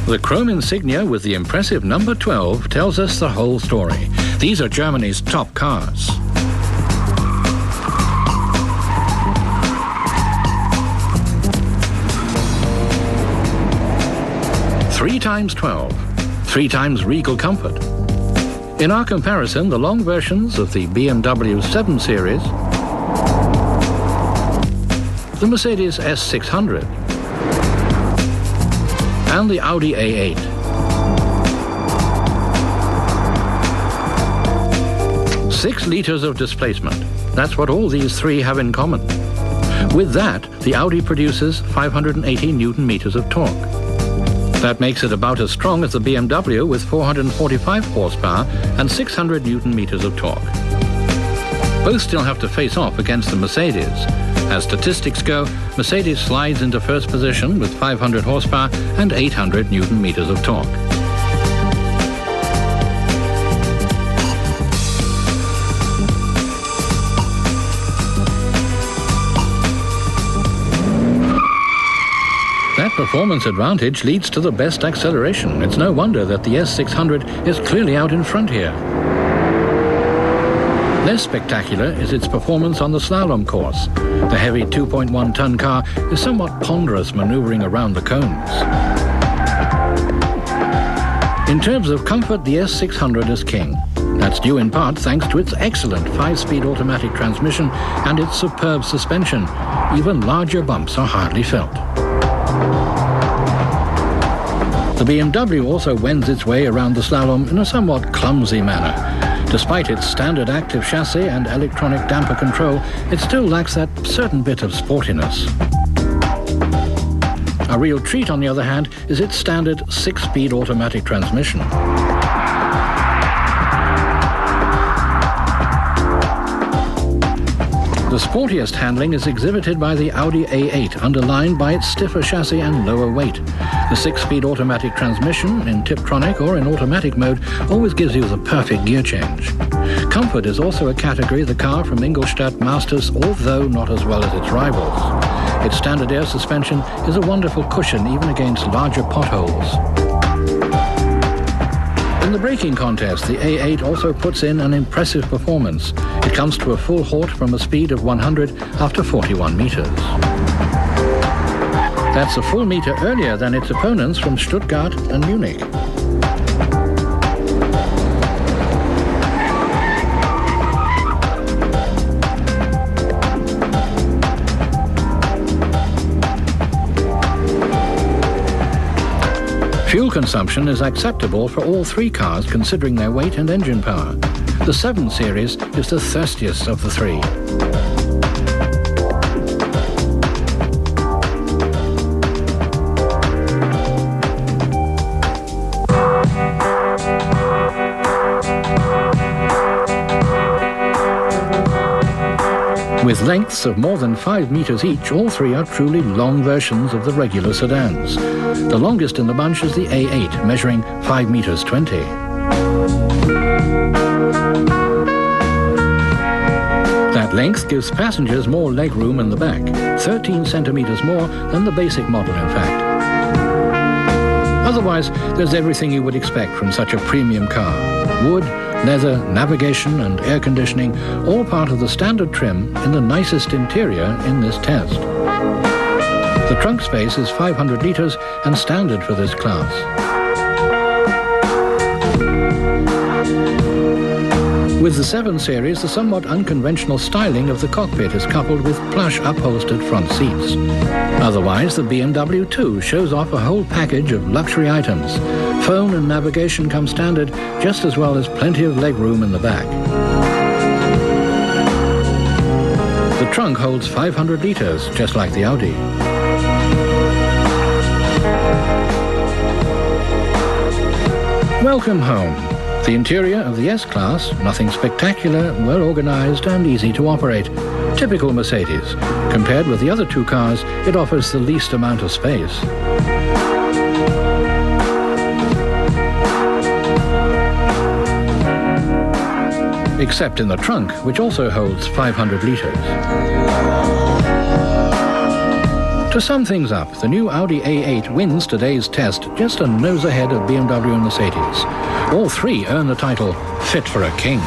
The chrome insignia with the impressive number 12 tells us the whole story. These are Germany's top cars. Three times 12, 3 times regal comfort. In our comparison, the long versions of the BMW 7 Series, the Mercedes S600, and the Audi A8. Six litres of displacement. That's what all these three have in common. With that, the Audi produces 580 Newton-meters of torque. That makes it about as strong as the BMW with 445 horsepower and 600 Newton-meters of torque. Both still have to face off against the Mercedes. As statistics go, Mercedes slides into first position with 500 horsepower and 800 Newton-meters of torque. That performance advantage leads to the best acceleration. It's no wonder that the S600 is clearly out in front here. Less spectacular is its performance on the slalom course. The heavy 2.1-ton car is somewhat ponderous maneuvering around the cones. In terms of comfort, the S600 is king. That's due in part thanks to its excellent 5-speed automatic transmission and its superb suspension. Even larger bumps are hardly felt. The BMW also wends its way around the slalom in a somewhat clumsy manner. Despite its standard active chassis and electronic damper control, it still lacks that certain bit of sportiness. A real treat, on the other hand, is its standard 6-speed automatic transmission. The sportiest handling is exhibited by the Audi A8, underlined by its stiffer chassis and lower weight. The 6-speed automatic transmission in Tiptronic or in automatic mode always gives you the perfect gear change. Comfort is also a category the car from Ingolstadt masters, although not as well as its rivals. Its standard air suspension is a wonderful cushion even against larger potholes. In the braking contest, the A8 also puts in an impressive performance. It comes to a full halt from a speed of 100 after 41 meters. That's a full meter earlier than its opponents from Stuttgart and Munich. Fuel consumption is acceptable for all three cars considering their weight and engine power. The 7 Series is the thirstiest of the three. With lengths of more than 5 meters each, all three are truly long versions of the regular sedans. The longest in the bunch is the A8, measuring 5 meters 20. That length gives passengers more legroom in the back, 13 centimeters more than the basic model, in fact. Otherwise, there's everything you would expect from such a premium car. Wood, leather, navigation and air conditioning, all part of the standard trim in the nicest interior in this test. The trunk space is 500 litres and standard for this class. With the 7 Series, the somewhat unconventional styling of the cockpit is coupled with plush upholstered front seats. Otherwise, the BMW 2 shows off a whole package of luxury items. Phone and navigation come standard, just as well as plenty of legroom in the back. The trunk holds 500 litres, just like the Audi. Welcome home. The interior of the S-Class, nothing spectacular, well organized and easy to operate. Typical Mercedes. Compared with the other two cars, it offers the least amount of space. Except in the trunk, which also holds 500 litres. To sum things up, the new Audi A8 wins today's test just a nose ahead of BMW and Mercedes. All three earn the title Fit for a King.